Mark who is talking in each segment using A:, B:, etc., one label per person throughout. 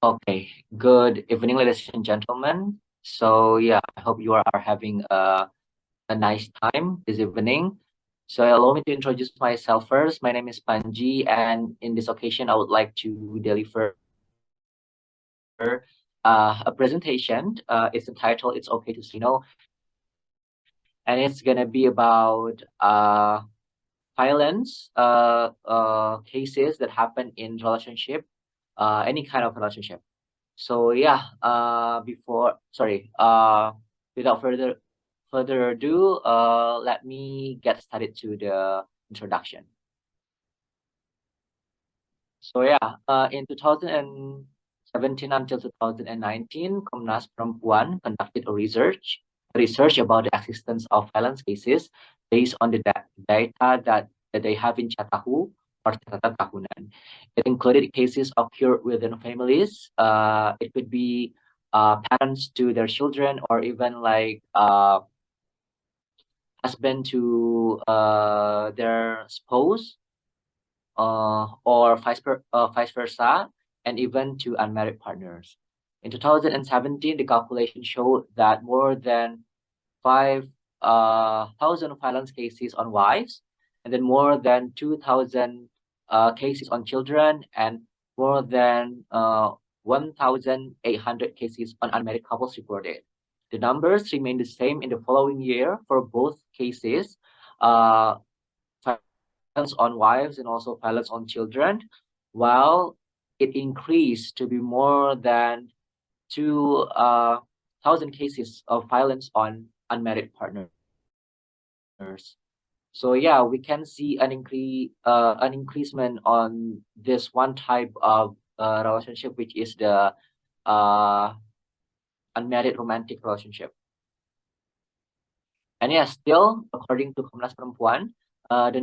A: Okay, good evening, ladies and gentlemen. So yeah, I hope you are having a nice time this evening. So allow me to introduce myself first. My name is Panji, and in this occasion, I would like to deliver a presentation. It's entitled "It's Okay to Say No," and it's gonna be about violence cases that happen in relationship, any kind of relationship. So yeah, without further ado, let me get started to the introduction. So yeah, in 2017 until 2019, Komnas Perempuan conducted a research about the existence of violence cases based on the data that they have in Catahu or catatan tahunan. It included cases occurred within families. It could be parents to their children, or even like husband to their spouse, or vice versa, and even to unmarried partners. In 2017, the calculation showed that more than 5,000 violence cases on wives, and then more than 2,000 cases on children, and more than 1,800 cases on unmarried couples reported. The numbers remain the same in the following year for both cases. Uh, violence on wives and also violence on children, while it increased to be more than 2,000 cases of violence on unmarried partners. So yeah, we can see an increasement on this one type of relationship, which is the uh, unmarried romantic relationship. And yeah, still, according to Komnas Perempuan, the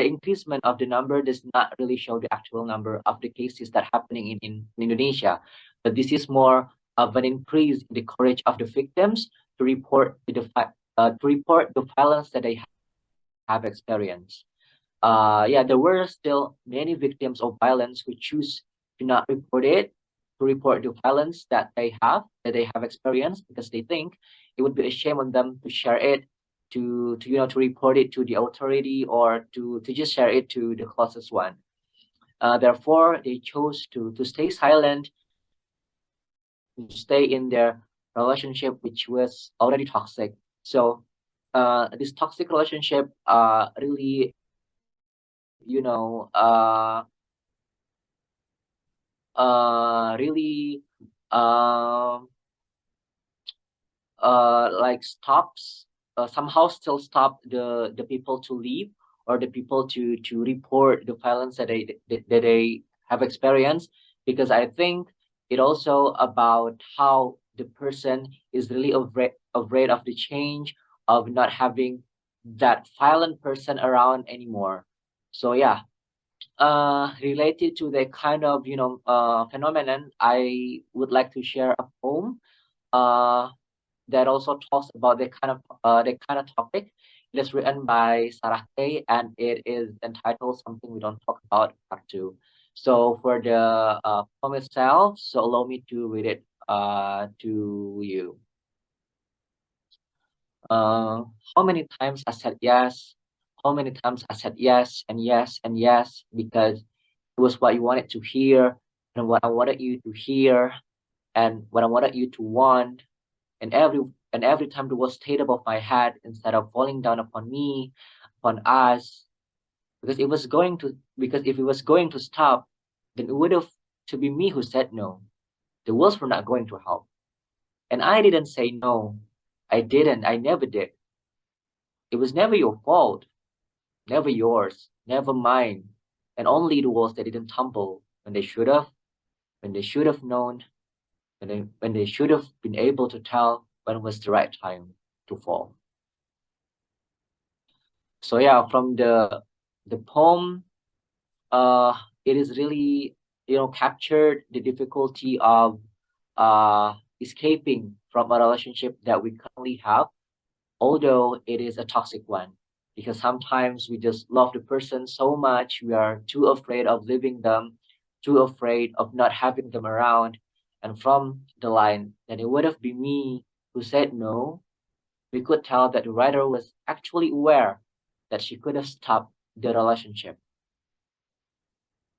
A: increasement of the number does not really show the actual number of the cases that happening in Indonesia. But this is more of an increase in the courage of the victims to report the violence that they have experienced. Yeah, there were still many victims of violence who choose to not report it, to report the violence that they have experienced, because they think it would be a shame on them to share it, to report it to the authority, or to just share it to the closest one. Therefore, they chose to stay silent, to stay in their relationship, which was already toxic. So, this toxic relationship really, you know, really um like stops somehow still stop the people to leave, or the people to report the violence that they have experienced, because I think it also about how the person is really afraid of the change, of not having that violent person around anymore. So yeah, related to the kind of phenomenon, I would like to share a poem uh that also talks about the kind of topic. It is written by Sarah Kay, and it is entitled "Something We Don't Talk About" Part 2. So for the poem itself, so allow me to read it to you. Uh, how many times I said yes? How many times I said yes and yes and yes, because it was what you wanted to hear, and what I wanted you to hear, and what I wanted you to want. And every time the words stayed above my head instead of falling down upon me, upon us, because if it was going to stop, then it would have to be me who said no. The words were not going to help. And I didn't say no. I never did. It was never your fault, never yours, never mine. And only the walls that didn't tumble when they should have known, when they should have been able to tell when was the right time to fall. So yeah, from the poem, it is really captured the difficulty of escaping from a relationship that we currently have, although it is a toxic one. Because sometimes we just love the person so much, we are too afraid of leaving them too afraid of not having them around. And from the line that it would have been me who said no, we could tell that the writer was actually aware that she could have stopped the relationship.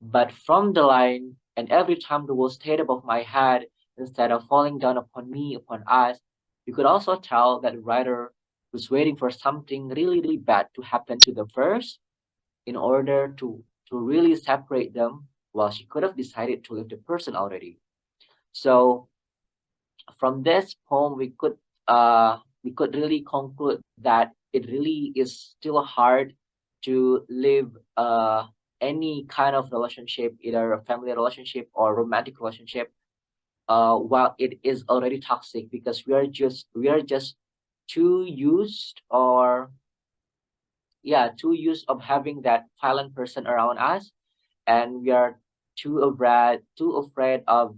A: But from the line, and every time the world stayed above my head instead of falling down upon me, upon us, you could also tell that the writer was waiting for something really, really bad to happen to them first in order to really separate them. Well, she could have decided to leave the person already. So from this poem, we could really conclude that it really is still hard to live any kind of relationship, either a family relationship or romantic relationship, while it is already toxic, because we are just too used, or yeah, too used of having that violent person around us, and we are too afraid of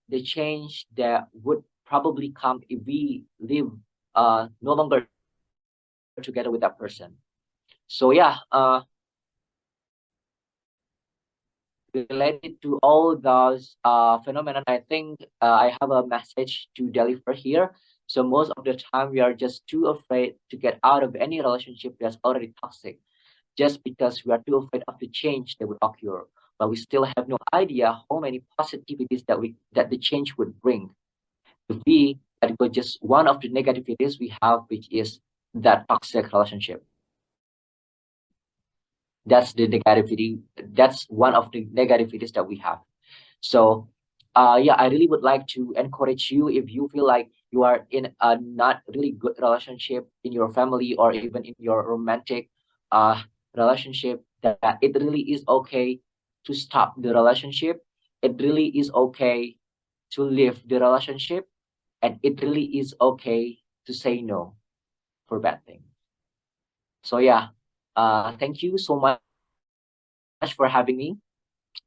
A: the change that would probably come if we live no longer together with that person. So yeah, related to all those phenomena, I think I have a message to deliver here. So most of the time, we are just too afraid to get out of any relationship that's already toxic, just because we are too afraid of the change that would occur. But we still have no idea how many positivities that the change would bring. To be that was just one of the negativities we have, which is that toxic relationship. That's the negativity. That's one of the negativities that we have. So, yeah, I really would like to encourage you, if you feel like you are in a not really good relationship in your family or even in your romantic relationship, that it really is okay to stop the relationship. It really is okay to leave the relationship, and it really is okay to say no for bad things. So yeah, thank you so much for having me.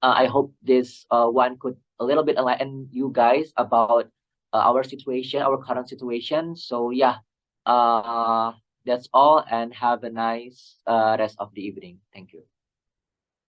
A: I hope this one could a little bit enlighten you guys about our situation, our current situation. So yeah, uh, that's all, and have a nice rest of the evening. Thank you.